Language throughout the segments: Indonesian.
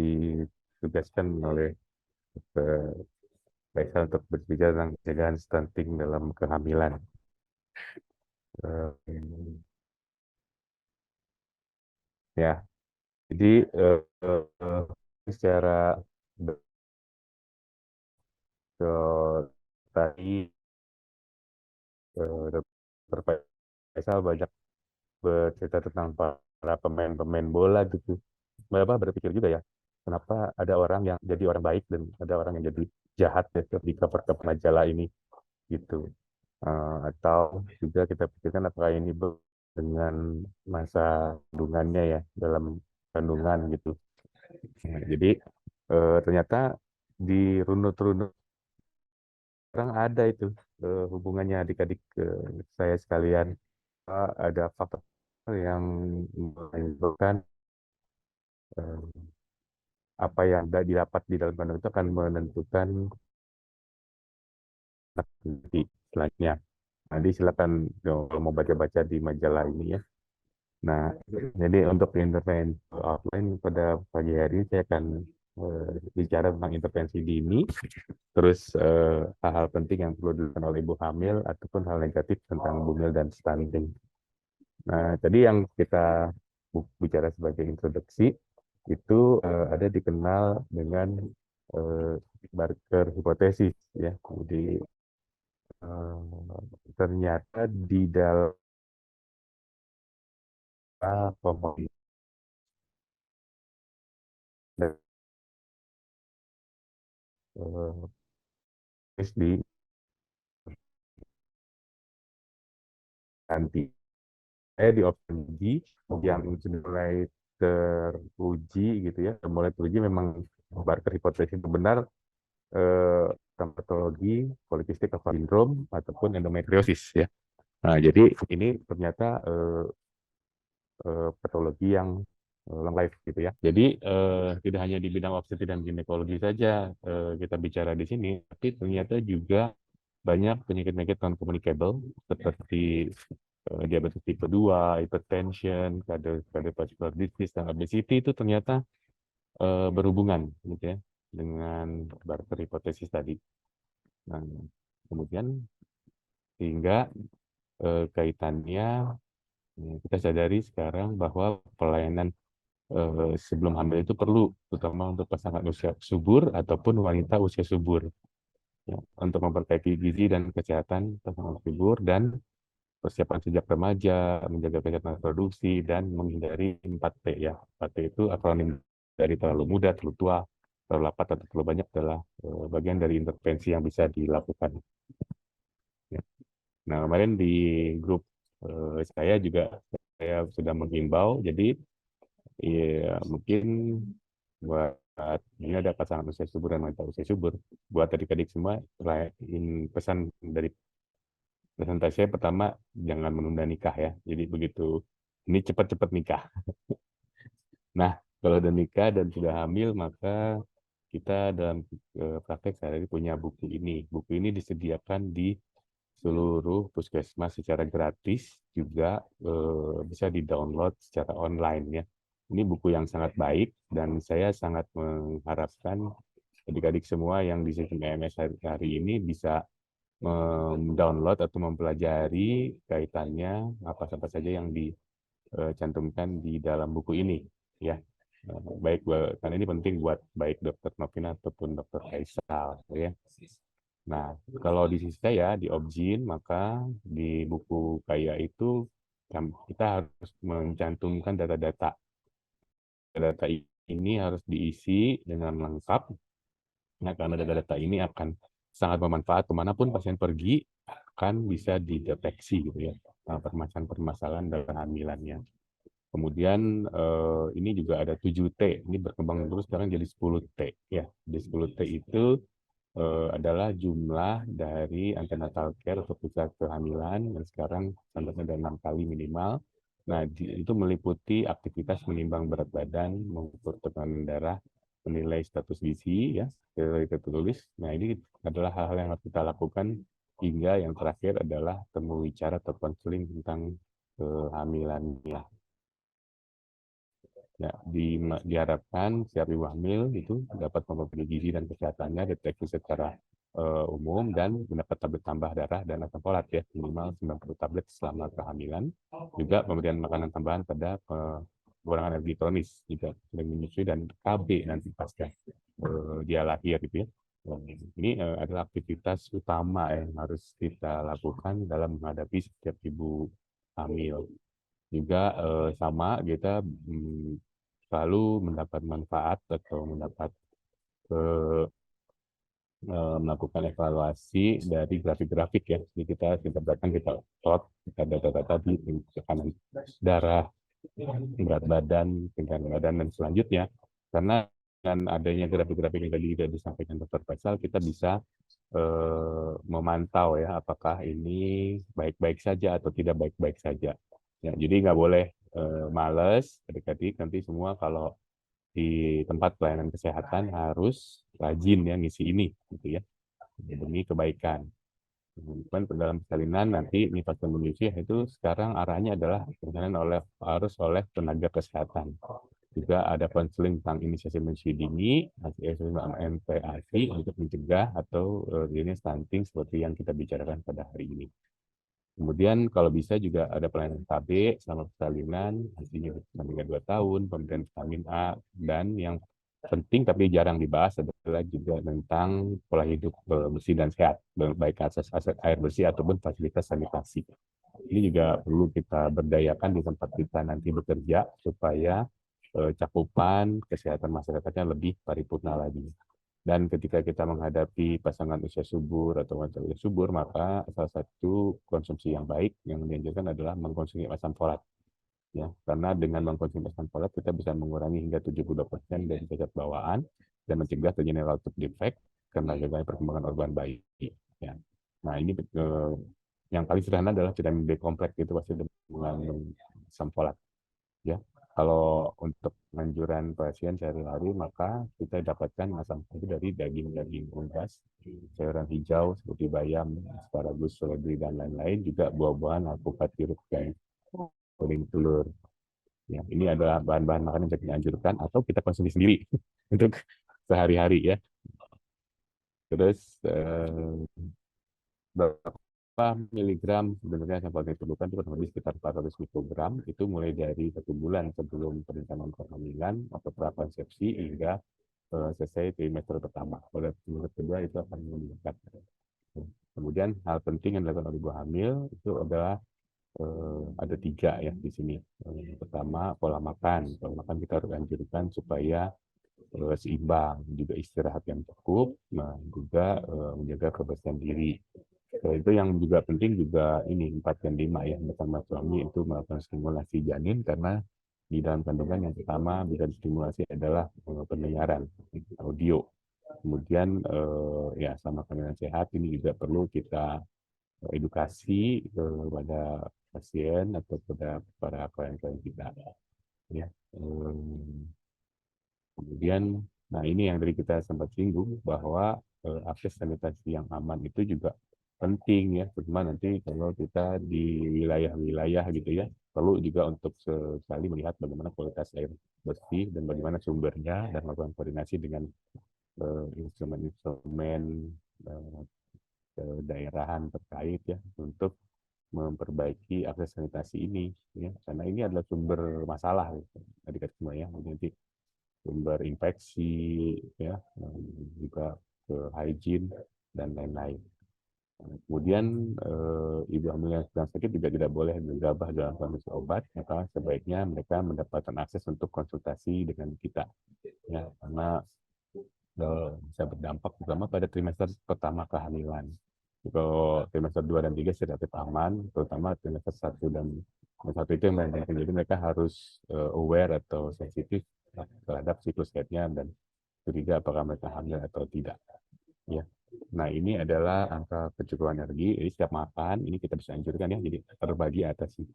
ditugaskan oleh Faisal untuk berbicara tentang pencegahan stunting dalam kehamilan. Eh, ya, jadi secara tadi Dr. Faisal banyak bercerita tentang para pemain-pemain bola gitu. Bapak berpikir juga ya, kenapa ada orang yang jadi orang baik dan ada orang yang jadi jahat ya di cover-cover majalah ini gitu. Atau juga kita pikirkan apakah ini dengan masa kandungannya ya dalam kandungan gitu. Nah, jadi ternyata di runut-runut orang ada itu hubungannya adik-adik saya sekalian. Ada faktor yang menyebabkan eh, apa yang didapat di dalam kandungan itu akan menentukan nanti selanjutnya. Nanti silakan kalau mau baca-baca di majalah ini ya. Nah, jadi untuk intervensi outline pada pagi hari ini saya akan bicara tentang intervensi dini, terus hal-hal penting yang perlu dilakukan oleh ibu hamil ataupun hal negatif tentang bumil dan stunting. Nah, tadi yang kita bicara sebagai introduksi itu ada dikenal dengan eh, Barker hipotesis ya. Jadi ternyata di dalam komoditas di nanti saya di opsi D yang sudah mulai teruji gitu ya, mulai teruji memang Barker hipotesis itu benar tentang patologi polikistik ovari sindrom ataupun endometriosis ya. Nah, jadi ini ternyata patologi yang long life gitu ya. Jadi tidak hanya di bidang obstetri dan ginekologi saja kita bicara di sini, tapi ternyata juga banyak penyakit-penyakit non-communicable seperti diabetes tipe 2, hypertension, cardiovascular disease, dan obesity itu ternyata berhubungan gitu ya dengan Barker hipotesis tadi. Nah, kemudian sehingga kaitannya kita sadari sekarang bahwa pelayanan sebelum hamil itu perlu, terutama untuk pasangan usia subur ataupun wanita usia subur, ya, untuk memperbaiki gizi dan kesehatan pasangan subur dan persiapan sejak remaja, menjaga kesehatan reproduksi, dan menghindari 4T ya. 4T itu akronim dari terlalu muda, terlalu tua, terlalu lapar, atau terlalu banyak adalah bagian dari intervensi yang bisa dilakukan. Ya. Nah, kemarin di grup saya juga saya sudah menghimbau, jadi ya, mungkin buat ini ada pasangan usia subur dan wanita usia subur, buat adik-adik semua, pesan dari presentasi saya pertama, jangan menunda nikah ya. Jadi begitu ini cepat-cepat nikah. Nah, kalau udah nikah dan sudah hamil, maka kita dalam praktek sehari-hari punya buku ini. Buku ini disediakan di seluruh puskesmas secara gratis, juga bisa di-download secara online ya. Ini buku yang sangat baik dan saya sangat mengharapkan adik-adik semua yang di sistem EMS hari ini bisa mendownload atau mempelajari kaitannya apa saja yang dicantumkan di dalam buku ini ya. Baik, karena ini penting buat baik Dokter Novina ataupun Dokter Faisal ya. Nah, kalau di sisi saya di Objin, maka di buku kayak itu kita harus mencantumkan data-data. Data ini harus diisi dengan lengkap. Nah, karena data-data ini akan sangat bermanfaat kemanapun pasien pergi, akan bisa dideteksi gitu ya permasalahan-permasalahan dalam kehamilannya. Kemudian ini juga ada 7T, ini berkembang terus sekarang jadi 10T ya. Di 10T itu adalah jumlah dari antenatal care atau pusat kehamilan yang sekarang standarnya ada 6 kali minimal. Nah, itu meliputi aktivitas menimbang berat badan, mengukur tekanan darah, menilai status gizi, ya, kita tulis. Nah, ini adalah hal-hal yang harus kita lakukan hingga yang terakhir adalah temu bicara atau konseling tentang kehamilannya. Ya, diharapkan setiap ibu hamil itu dapat memperbaiki gizi dan kesehatannya, deteksi secara umum, dan mendapat tablet tambah darah dan asam folat ya, minimal 90 tablet selama kehamilan. Juga pemberian makanan tambahan pada kekurangan energi kronis juga sedang menyusui dan KB nanti pasca dia lahir gitu ya. Ini adalah aktivitas utama yang harus kita lakukan dalam menghadapi setiap ibu hamil. Juga sama kita selalu mendapat manfaat atau mendapat eh, melakukan evaluasi dari grafik-grafik ya. Jadi kita datang kita plot kita data-data di tekanan darah, berat badan, tingkat badan dan selanjutnya. Karena dengan adanya grafik-grafik yang tadi sudah disampaikan Dr. Faisal, kita bisa memantau ya apakah ini baik-baik saja atau tidak baik-baik saja. Ya, jadi nggak boleh males, adik-adik nanti semua kalau di tempat pelayanan kesehatan harus rajin ya ngisi ini, gitu ya, demi kebaikan. Kemudian dalam persalinan nanti nifas dan menyusui itu sekarang arahnya adalah harus oleh tenaga kesehatan. Juga ada konseling tentang inisiasi menyusui dini, MPASI untuk mencegah atau jenis stunting seperti yang kita bicarakan pada hari ini. Kemudian kalau bisa juga ada pelayanan KB selama persalinan, hasilnya hingga 2 tahun, pemberian vitamin A, dan yang penting tapi jarang dibahas adalah juga tentang pola hidup bersih dan sehat, baik akses air bersih ataupun fasilitas sanitasi. Ini juga perlu kita berdayakan di tempat kita nanti bekerja supaya cakupan kesehatan masyarakatnya lebih paripurna lagi. Dan ketika kita menghadapi pasangan usia subur atau wanita usia subur, maka salah satu konsumsi yang baik yang dianjurkan adalah mengkonsumsi asam folat. Ya, karena dengan mengkonsumsi asam folat kita bisa mengurangi hingga 72% dari cacat bawaan dan mencegah terjadinya relative defect karena gagal perkembangan organ bayi. Ya. Nah ini yang paling sederhana adalah vitamin B kompleks itu pasti mengandung asam folat. Ya, kalau untuk anjuran pasien sehari-hari maka kita dapatkan asam folat dari daging-daging unggas, sayuran hijau seperti bayam, asparagus, seledri dan lain-lain, juga buah-buahan, alpukat, jeruk, dan kuning telur. Ya, ini adalah bahan-bahan makanan yang dianjurkan atau kita konsumsi sendiri untuk sehari-hari ya. Terus berapa miligram sebenarnya sampel yang diperlukan itu kurang lebih sekitar 400 mikrogram, itu mulai dari 1 bulan sebelum perencanaan kehamilan atau prakonsepsi hingga selesai trimester pertama. Pada trimester kedua itu akan meningkat. Kemudian hal penting yang dilakukan oleh ibu hamil itu adalah ada 3 ya di sini. Pertama, pola makan. Pola makan kita harus anjurkan supaya seimbang, juga istirahat yang cukup, nah, juga menjaga kebersihan diri. Itu yang juga penting juga ini 4 dan 5 ya, bersama suami itu melakukan stimulasi janin, karena di dalam kandungan yang pertama bisa distimulasi adalah pendengaran audio. Kemudian ya sama kandungan sehat ini juga perlu kita edukasi kepada pasien atau kepada para klien-klien kita ya. Kemudian, nah ini yang tadi kita sempat singgung bahwa akses sanitasi yang aman itu juga penting ya, terutama nanti kalau kita di wilayah-wilayah gitu ya, perlu juga untuk sekali melihat bagaimana kualitas air bersih dan bagaimana sumbernya dan melakukan koordinasi dengan instrumen-instrumen daerahan terkait ya untuk memperbaiki akses sanitasi ini ya, karena ini adalah sumber masalah adik-adik semua ya, nanti sumber infeksi, ya, juga ke hygiene dan lain-lain. Kemudian ibu hamil yang sedang sakit juga tidak boleh gegabah dalam konsumsi obat, maka sebaiknya mereka mendapatkan akses untuk konsultasi dengan kita, ya, karena bisa berdampak terutama pada trimester pertama kehamilan. Kalau trimester 2 dan 3 relatif aman, terutama trimester 1 dan 1 itu yang menandakan, jadi mereka harus aware atau sensitif terhadap siklus headnya dan curiga apakah mereka hamil atau tidak. Ya. Nah ini adalah angka kecukupan energi. Jadi setiap makan ini kita bisa anjurkan ya, jadi terbagi atas 4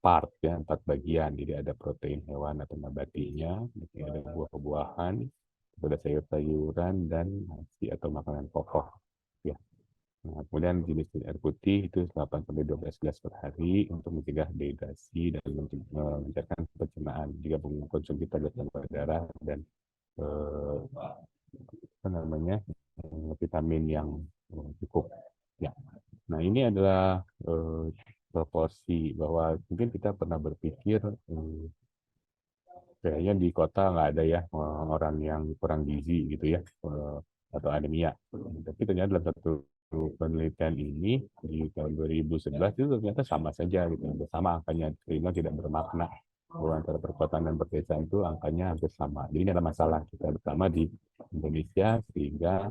part ya, 4 bagian. Jadi ada protein hewan atau nabatinya, ada buah-buahan, ada sayur-sayuran dan nasi atau makanan pokok. Ya. Nah, kemudian jenis air putih itu 8 sampai 12 gelas per hari untuk mencegah dehidrasi dan melancarkan pencernaan. Jika mengkonsumsi tablet tanpa darah dan apa namanya vitamin yang cukup. Ya. Nah, ini adalah proporsi bahwa mungkin kita pernah berpikir kayaknya di kota nggak ada ya orang yang kurang gizi gitu ya atau anemia. Tapi ternyata dalam satu penelitian ini di tahun 2011 itu ternyata sama saja gitu, sama angkanya, sehingga tidak bermakna bahwa antara perkotaan dan pedesaan itu angkanya hampir sama. Jadi ini ada masalah kita bersama di Indonesia sehingga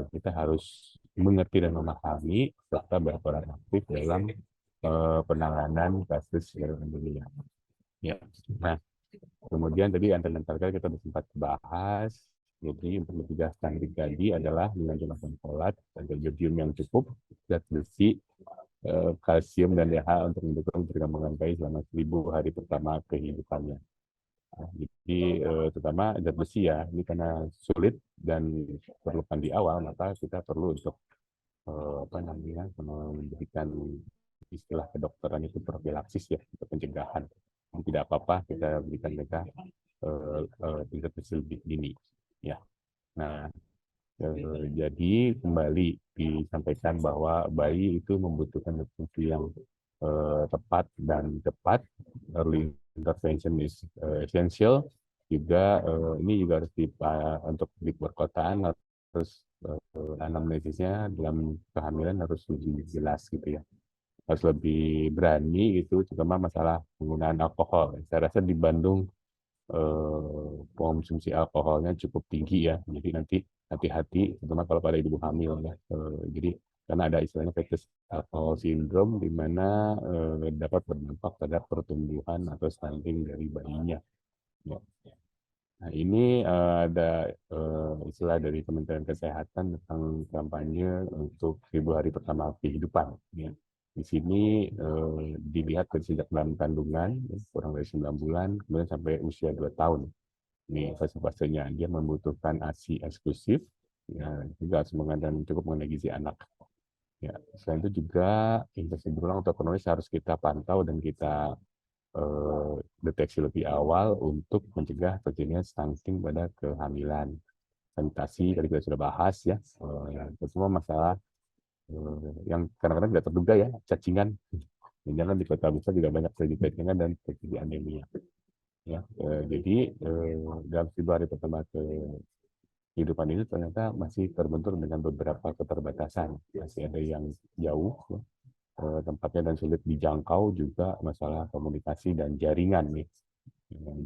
kita harus mengerti dan memahami serta berperan aktif dalam penanganan kasus anemia. Ya. Nah, kemudian tadi antarkala kita sempat bahas, jadi untuk mencegah stunting tadi adalah menggunakan folat dan jodium yang cukup, zat besi, kalsium dan DHA untuk mendukung perkembangan bayi selama 1000 hari pertama kehidupannya. Nah, jadi terutama zat besi ya, ini karena sulit dan diperlukan di awal, maka kita perlu untuk apa namanya memberikan istilah kedokteran itu profilaksis ya, untuk pencegahan. Tidak apa-apa kita berikan mereka intervensi lebih dini. Ya, nah jadi kembali disampaikan bahwa bayi itu membutuhkan nutrisi yang tepat dan cepat. Early intervention is essential. Juga ini juga harus untuk di perkotaan harus anamnesisnya dalam kehamilan harus lebih jelas gitu ya, harus lebih berani itu, terutama masalah penggunaan alkohol. Saya rasa di Bandung konsumsi alkoholnya cukup tinggi ya, jadi nanti hati-hati, terutama kalau pada ibu hamil ya. Jadi karena ada istilahnya fetus alcohol syndrome di mana dapat berdampak pada pertumbuhan atau stunting dari bayinya. Ya. Nah, ini ada istilah dari Kementerian Kesehatan tentang kampanye untuk 1000 hari pertama kehidupan. Ya. Di sini dilihat dari sejak dalam kandungan, kurang dari 9 bulan, kemudian sampai usia 2 tahun. Ini fase-fasenya dia membutuhkan ASI eksklusif, ya, juga harus mengandalkan cukup mengenai gizi anak. Ya, selain itu juga infeksi berulang atau kronis harus kita pantau dan kita deteksi lebih awal untuk mencegah terjadinya stunting pada kehamilan. Sanitasi tadi kita sudah bahas ya, itu semua masalah yang kadang-kadang tidak terduga ya, cacingan. Jangan di kota besar juga banyak terjadi cacingan dan terjadi anemia. Ya, jadi dalam 1000 hari pertama kehidupan ini ternyata masih terbentur dengan beberapa keterbatasan. Masih ada yang jauh ya, tempatnya dan sulit dijangkau, juga masalah komunikasi dan jaringan nih.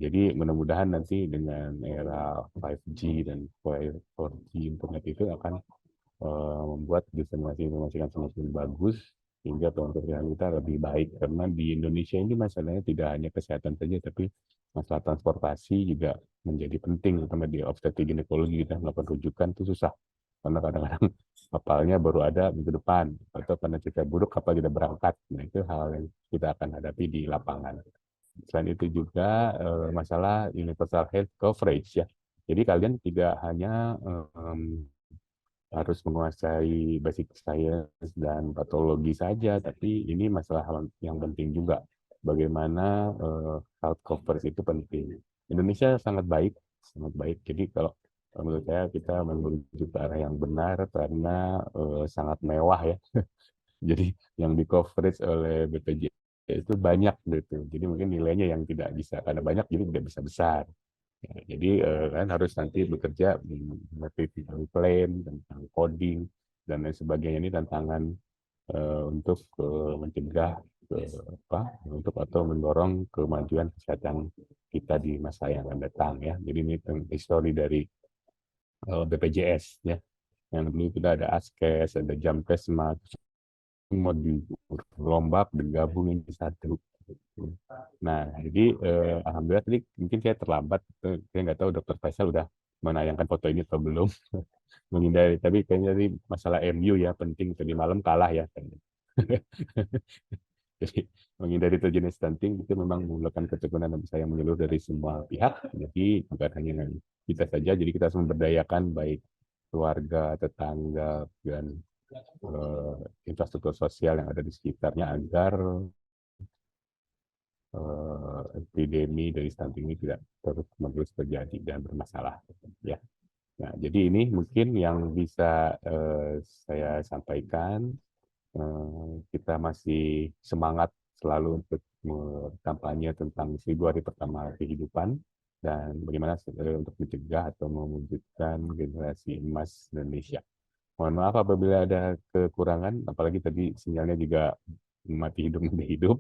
Jadi mudah-mudahan nanti dengan era 5G dan 4G internet itu akan membuat distribusi informasi yang semakin bagus sehingga pelayanan kita lebih baik, karena di Indonesia ini masalahnya tidak hanya kesehatan saja tapi masalah transportasi juga menjadi penting, terutama di obstetrik ginekologi. Kita melakukan rujukan itu susah karena kadang-kadang kapalnya baru ada minggu depan atau karena cuaca buruk kapal tidak berangkat. Nah, itu hal yang kita akan hadapi di lapangan. Selain itu juga masalah universal health coverage ya. Jadi kalian tidak hanya harus menguasai basic science dan patologi saja, tapi ini masalah yang penting juga. Bagaimana health coverage itu penting. Indonesia sangat baik, sangat baik. Jadi kalau menurut saya kita menuju ke arah yang benar karena sangat mewah ya. Jadi yang di coverage oleh BPJS itu banyak gitu. Jadi mungkin nilainya yang tidak bisa, karena banyak jadi tidak bisa besar. Ya, jadi kan harus nanti bekerja mengerti tentang plan, tentang coding dan lain sebagainya. Ini tantangan untuk mencegah apa untuk atau mendorong kemajuan kesehatan kita di masa yang akan datang ya. Jadi ini histori dari BPJS ya. Yang dulu kita ada Askes, ada Jamkesmas, mau dirombak digabungin di satu. Nah, jadi alhamdulillah tadi mungkin saya terlambat, saya nggak tahu Dokter Faisal udah menayangkan foto ini atau belum. Menghindari, tapi kayaknya tadi masalah MU ya penting, tadi malam kalah ya. Jadi menghindari terjadi stunting itu memang memerlukan ketekunan dan usaha yang menyeluruh dari semua pihak. Jadi bukan hanya kita saja, jadi kita harus memberdayakan baik keluarga, tetangga, dan infrastruktur sosial yang ada di sekitarnya agar epidemi dari stunting ini tidak terus-menerus terjadi dan bermasalah. Ya. Nah, jadi ini mungkin yang bisa saya sampaikan. Kita masih semangat selalu untuk kampanye tentang 1000 hari pertama kehidupan dan bagaimana untuk mencegah atau mewujudkan generasi emas Indonesia. Mohon maaf apabila ada kekurangan, apalagi tadi sinyalnya juga mati hidup mati hidup.